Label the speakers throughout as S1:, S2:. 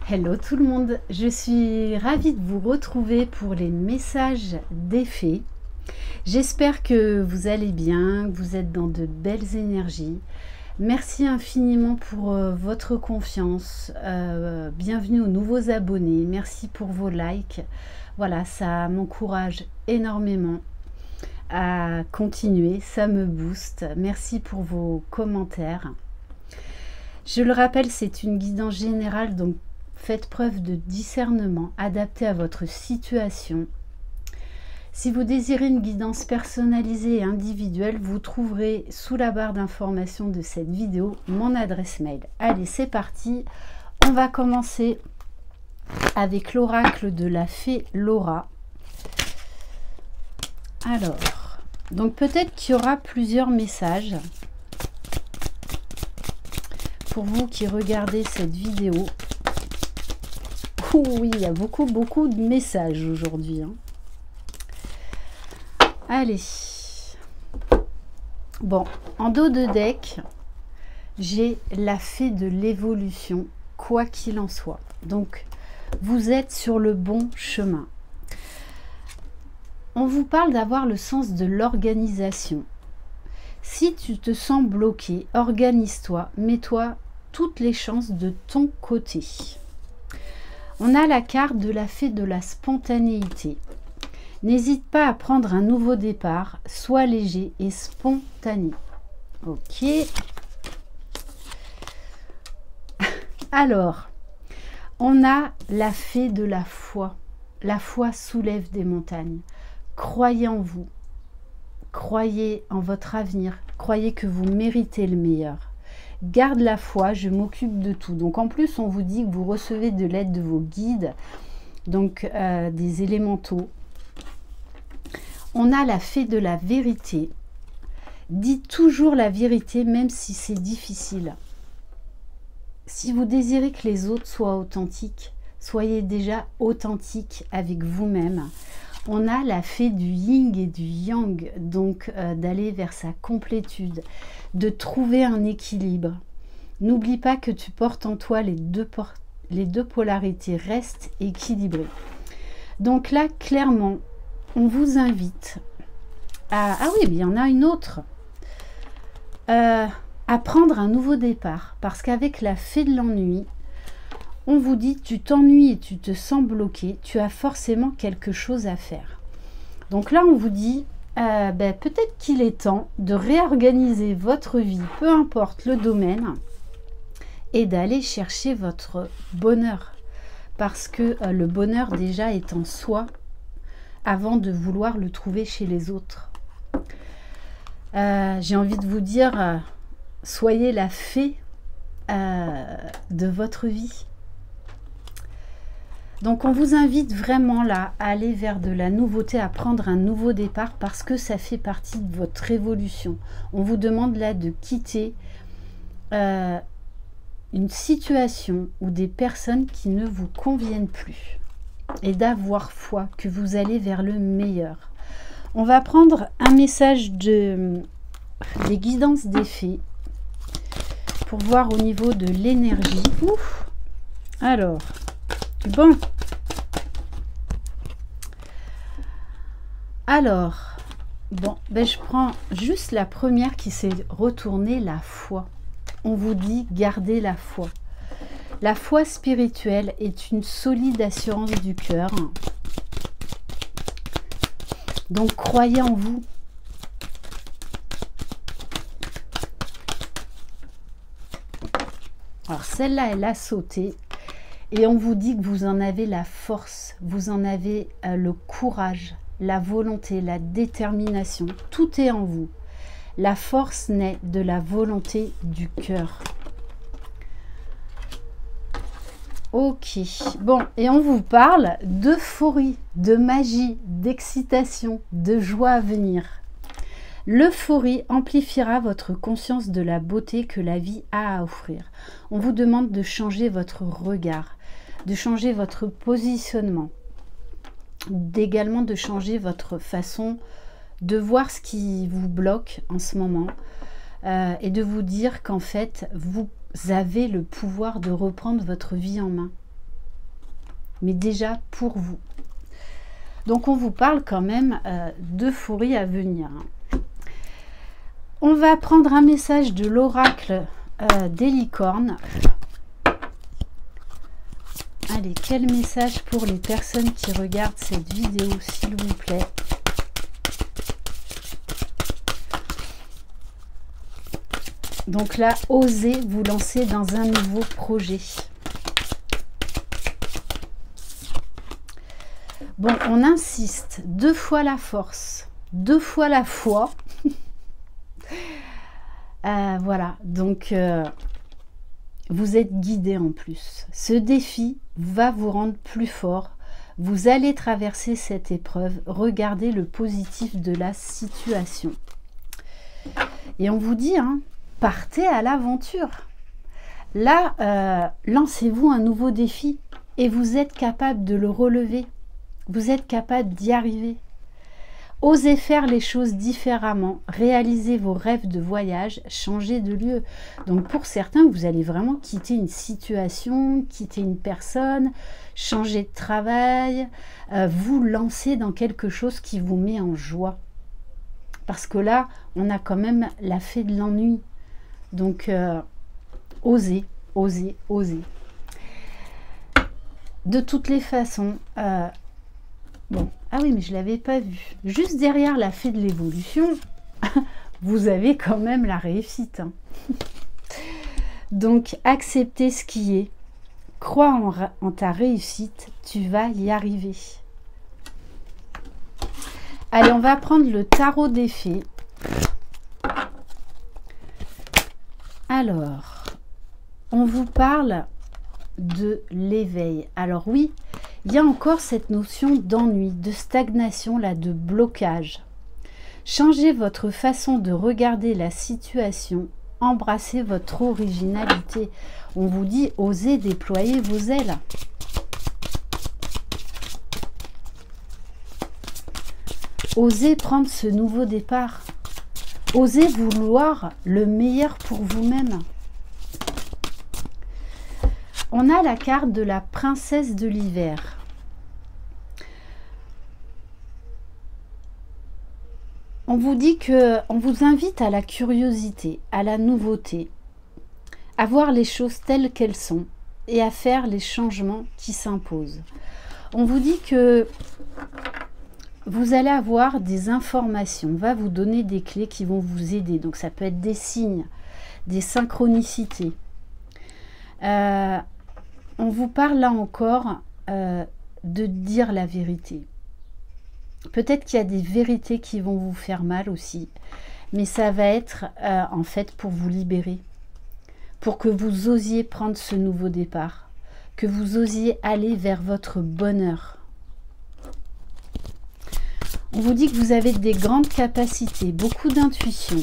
S1: Hello tout le monde, je suis ravie de vous retrouver pour les messages des fées. J'espère que vous allez bien, que vous êtes dans de belles énergies. Merci infiniment pour votre confiance. Bienvenue aux nouveaux abonnés. Merci pour vos likes. Voilà, ça m'encourage énormément à continuer, ça me booste. Merci pour vos commentaires. Je le rappelle, c'est une guidance générale, donc faites preuve de discernement, adapté à votre situation. Si vous désirez une guidance personnalisée et individuelle, vous trouverez sous la barre d'information de cette vidéo mon adresse mail. Allez, c'est parti. On va commencer avec l'oracle de la fée Laura. Alors, donc peut-être qu'il y aura plusieurs messages pour vous qui regardez cette vidéo. Oui, il y a beaucoup de messages aujourd'hui. Allez. Bon, en dos de deck, j'ai la fée de l'évolution, quoi qu'il en soit. Donc, vous êtes sur le bon chemin. On vous parle d'avoir le sens de l'organisation. Si tu te sens bloqué, organise-toi, mets-toi toutes les chances de ton côté. On a la carte de la fée de la spontanéité. N'hésite pas à prendre un nouveau départ, sois léger et spontané. Ok. Alors, on a la fée de la foi. La foi soulève des montagnes. Croyez en vous. Croyez en votre avenir. Croyez que vous méritez le meilleur. Garde la foi, je m'occupe de tout. Donc en plus, on vous dit que vous recevez de l'aide de vos guides, donc des élémentaux. On a la fée de la vérité. Dites toujours la vérité, même si c'est difficile. Si vous désirez que les autres soient authentiques, soyez déjà authentique avec vous-même. On a la fée du yin et du yang, donc d'aller vers sa complétude, de trouver un équilibre. N'oublie pas que tu portes en toi les deux polarités, reste équilibré. Donc là, clairement, on vous invite à... Ah oui, mais il y en a une autre. À prendre un nouveau départ, parce qu'avec la fée de l'ennui, on vous dit, tu t'ennuies et tu te sens bloqué, tu as forcément quelque chose à faire. Donc là, on vous dit, peut-être qu'il est temps de réorganiser votre vie, peu importe le domaine, et d'aller chercher votre bonheur. Parce que le bonheur déjà est en soi, avant de vouloir le trouver chez les autres. J'ai envie de vous dire, soyez la fée de votre vie. Donc on vous invite vraiment là à aller vers de la nouveauté, à prendre un nouveau départ parce que ça fait partie de votre évolution. On vous demande là de quitter une situation ou des personnes qui ne vous conviennent plus et d'avoir foi que vous allez vers le meilleur. On va prendre un message des guidances des fées pour voir au niveau de l'énergie. Alors, bon. Alors, bon, je prends juste la première qui s'est retournée, la foi. On vous dit, gardez la foi. La foi spirituelle est une solide assurance du cœur. Donc, croyez en vous. Alors, celle-là, elle a sauté. Et on vous dit que vous en avez la force, vous en avez le courage, la volonté, la détermination. Tout est en vous. La force naît de la volonté du cœur. Ok. Bon, et on vous parle d'euphorie, de magie, d'excitation, de joie à venir. L'euphorie amplifiera votre conscience de la beauté que la vie a à offrir. On vous demande de changer votre regard, de changer votre positionnement, également de changer votre façon de voir ce qui vous bloque en ce moment et de vous dire qu'en fait, vous avez le pouvoir de reprendre votre vie en main. mais déjà pour vous. Donc on vous parle quand même d'euphorie à venir. On va prendre un message de l'oracle des licornes. Allez, quel message pour les personnes qui regardent cette vidéo, s'il vous plaît? Donc là, osez vous lancer dans un nouveau projet. Bon, on insiste, 2 fois la force, 2 fois la foi. Voilà, donc vous êtes guidé en plus. Ce défi va vous rendre plus fort. Vous allez traverser cette épreuve. Regardez le positif de la situation. Et on vous dit, hein, partez à l'aventure. Là, lancez-vous un nouveau défi et vous êtes capable de le relever. Vous êtes capable d'y arriver. Osez faire les choses différemment, réalisez vos rêves de voyage, changez de lieu. Donc pour certains, vous allez vraiment quitter une situation, quitter une personne, changer de travail, vous lancer dans quelque chose qui vous met en joie. Parce que là, on a quand même la fée de l'ennui. Donc osez, osez, osez. De toutes les façons... bon, ah oui, mais je ne l'avais pas vu. Juste derrière la fée de l'évolution, vous avez quand même la réussite. Hein. Donc, acceptez ce qui est. Crois en ta réussite, tu vas y arriver. Allez, on va prendre le tarot des fées. Alors, on vous parle de l'éveil. Alors oui, il y a encore cette notion d'ennui, de stagnation, là, de blocage. Changez votre façon de regarder la situation, embrassez votre originalité. On vous dit, osez déployer vos ailes. Osez prendre ce nouveau départ. Osez vouloir le meilleur pour vous-même. On a la carte de la princesse de l'hiver. On vous dit que, on vous invite à la curiosité, à la nouveauté, à voir les choses telles qu'elles sont et à faire les changements qui s'imposent. On vous dit que vous allez avoir des informations, on va vous donner des clés qui vont vous aider. Donc ça peut être des signes, des synchronicités. On vous parle là encore de dire la vérité. Peut-être qu'il y a des vérités qui vont vous faire mal aussi, mais ça va être en fait pour vous libérer, pour que vous osiez prendre ce nouveau départ, que vous osiez aller vers votre bonheur. On vous dit que vous avez des grandes capacités, beaucoup d'intuition.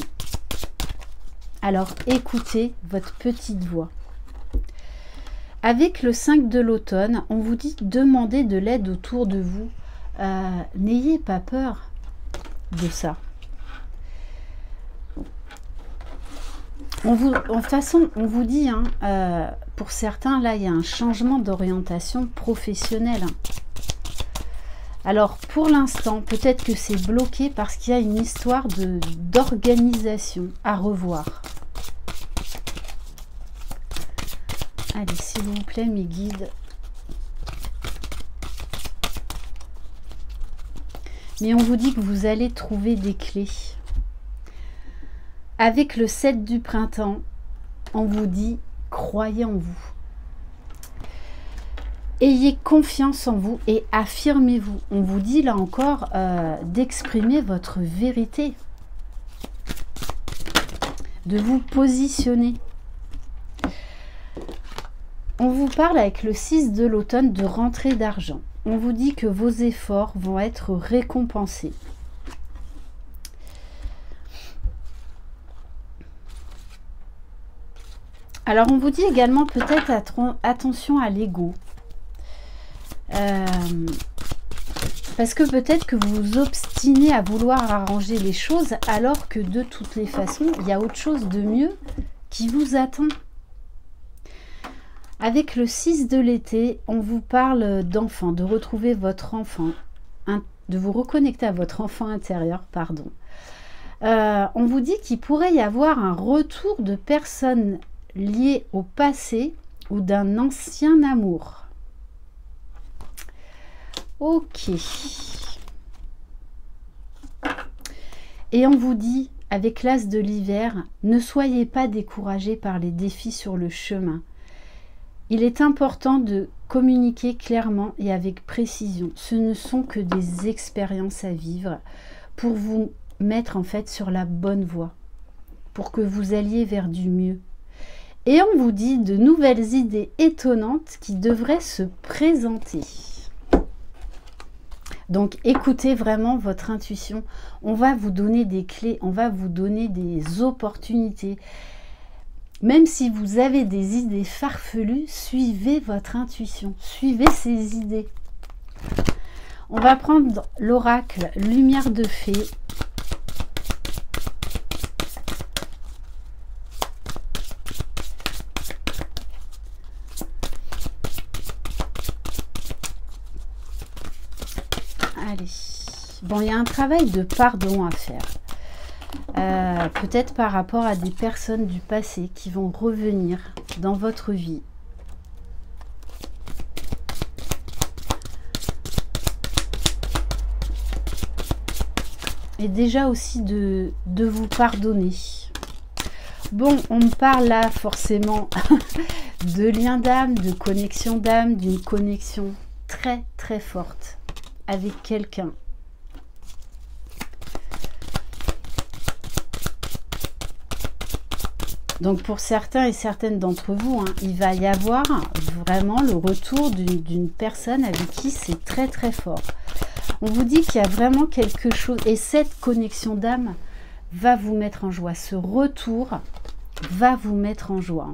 S1: Alors écoutez votre petite voix. Avec le 5 de l'automne, on vous dit de de l'aide autour de vous. N'ayez pas peur de ça. De toute façon, on vous dit, hein, pour certains, là, il y a un changement d'orientation professionnelle. Alors, pour l'instant, peut-être que c'est bloqué parce qu'il y a une histoire d'organisation à revoir. Allez, s'il vous plaît, mes guides. Mais on vous dit que vous allez trouver des clés. Avec le 7 du printemps, on vous dit, croyez en vous. Ayez confiance en vous et affirmez-vous. On vous dit là encore d'exprimer votre vérité. De vous positionner. On vous parle avec le 6 de l'automne de rentrée d'argent. On vous dit que vos efforts vont être récompensés. Alors on vous dit également peut-être attention à l'ego. Parce que peut-être que vous vous obstinez à vouloir arranger les choses alors que de toutes les façons, il y a autre chose de mieux qui vous attend. Avec le 6 de l'été, on vous parle d'enfant, de retrouver votre enfant, de vous reconnecter à votre enfant intérieur, pardon. On vous dit qu'il pourrait y avoir un retour de personnes liées au passé ou d'un ancien amour. Ok. Et on vous dit, avec l'as de l'hiver, ne soyez pas découragés par les défis sur le chemin. Il est important de communiquer clairement et avec précision. Ce ne sont que des expériences à vivre pour vous mettre en fait sur la bonne voie, pour que vous alliez vers du mieux. Et on vous dit de nouvelles idées étonnantes qui devraient se présenter. Donc écoutez vraiment votre intuition. On va vous donner des clés, on va vous donner des opportunités. Même si vous avez des idées farfelues, suivez votre intuition, suivez ces idées. On va prendre l'oracle Lumière de Fée. Allez. Bon, il y a un travail de pardon à faire. Peut-être par rapport à des personnes du passé qui vont revenir dans votre vie. Et déjà aussi de vous pardonner. Bon, on me parle là forcément de lien d'âme, de connexion d'âme, d'une connexion très très forte avec quelqu'un. Donc pour certains et certaines d'entre vous, hein, il va y avoir vraiment le retour d'une personne avec qui c'est très très fort. On vous dit qu'il y a vraiment quelque chose, et cette connexion d'âme va vous mettre en joie. Ce retour va vous mettre en joie.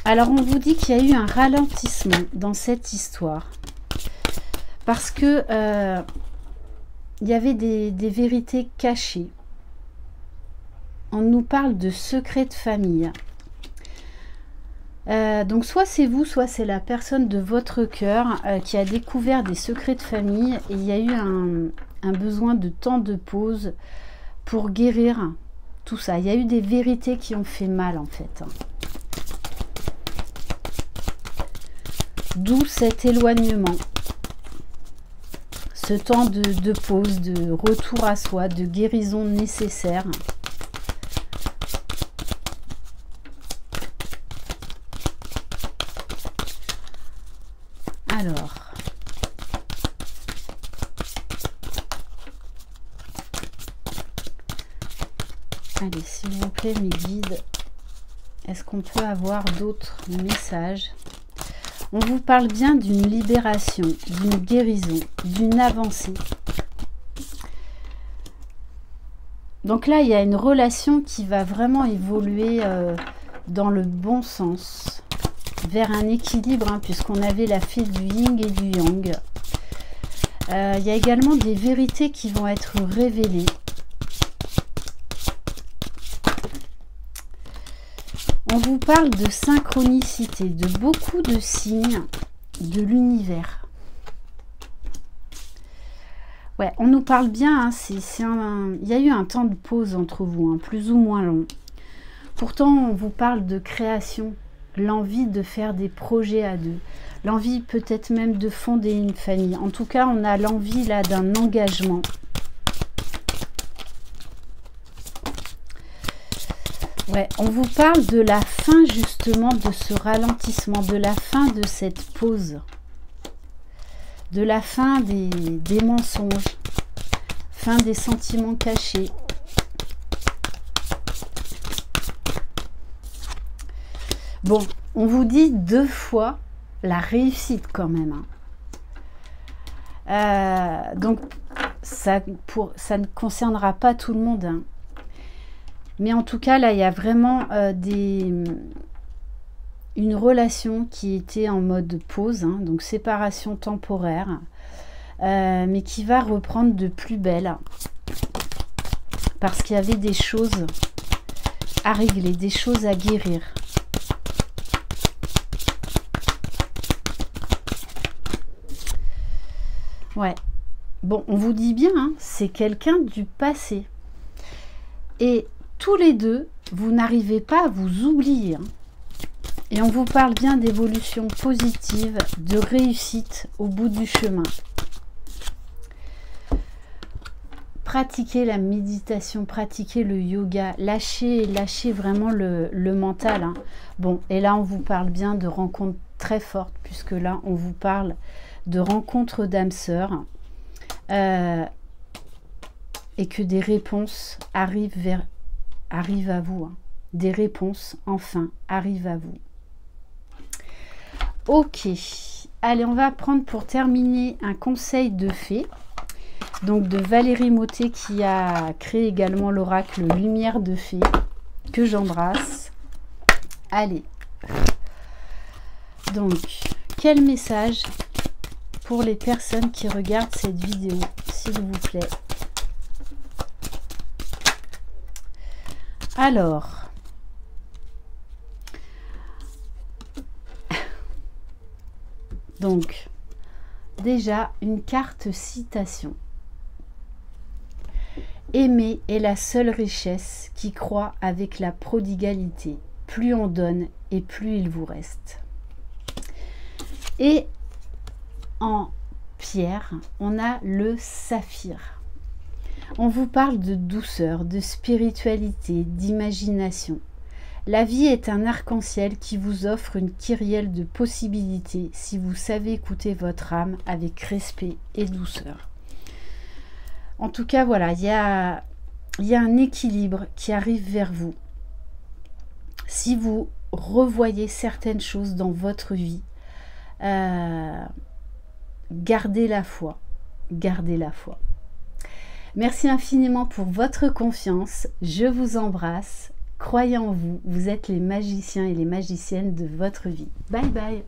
S1: Alors on vous dit qu'il y a eu un ralentissement dans cette histoire. Parce que il y avait des vérités cachées. On nous parle de secrets de famille. Donc soit c'est vous, soit c'est la personne de votre cœur qui a découvert des secrets de famille. Et il y a eu un besoin de temps de pause pour guérir tout ça. Il y a eu des vérités qui ont fait mal en fait. D'où cet éloignement. Ce temps de pause, de retour à soi, de guérison nécessaire. Alors, allez, s'il vous plaît, mes guides, est-ce qu'on peut avoir d'autres messages ? On vous parle bien d'une libération, d'une guérison, d'une avancée. Donc là, il y a une relation qui va vraiment évoluer dans le bon sens, vers un équilibre, hein, puisqu'on avait la fée du yin et du yang. Il y a également des vérités qui vont être révélées. On vous parle de synchronicité, de beaucoup de signes de l'univers. Ouais, on nous parle bien, hein, il y a eu un temps de pause entre vous, hein, plus ou moins long. Pourtant, on vous parle de création, l'envie de faire des projets à deux, l'envie peut-être même de fonder une famille. En tout cas, on a l'envie là d'un engagement. Ouais, on vous parle de la fin justement de ce ralentissement, de la fin de cette pause, de la fin des mensonges, fin des sentiments cachés. Bon, on vous dit 2 fois la réussite quand même. Hein. Donc, ça ne concernera pas tout le monde, hein. Mais en tout cas, là, il y a vraiment une relation qui était en mode pause, hein, donc séparation temporaire, mais qui va reprendre de plus belle. Parce qu'il y avait des choses à régler, des choses à guérir. Ouais. Bon, on vous dit bien, hein, c'est quelqu'un du passé. Et tous les deux, vous n'arrivez pas à vous oublier. Hein. Et on vous parle bien d'évolution positive, de réussite au bout du chemin. Pratiquez la méditation, pratiquez le yoga, lâchez vraiment le mental. Hein. Bon, et là, on vous parle bien de rencontres très fortes, puisque là, on vous parle de rencontres d'âmes sœurs. Et que des réponses arrivent à vous. Hein. Des réponses, enfin, arrivent à vous. Ok. Allez, on va prendre pour terminer un conseil de fée. Donc de Valérie Mottet qui a créé également l'oracle Lumière de Fée, que j'embrasse. Allez. Donc, quel message pour les personnes qui regardent cette vidéo, s'il vous plaît. Alors, donc, déjà, une carte citation. Aimer est la seule richesse qui croît avec la prodigalité. Plus on donne et plus il vous reste. Et en pierre, on a le saphir. On vous parle de douceur, de spiritualité, d'imagination. La vie est un arc-en-ciel qui vous offre une kyrielle de possibilités si vous savez écouter votre âme avec respect et douceur. En tout cas, voilà, il y a un équilibre qui arrive vers vous. Si vous revoyez certaines choses dans votre vie, gardez la foi. Gardez la foi. Merci infiniment pour votre confiance. Je vous embrasse. Croyez en vous. Vous êtes les magiciens et les magiciennes de votre vie. Bye bye.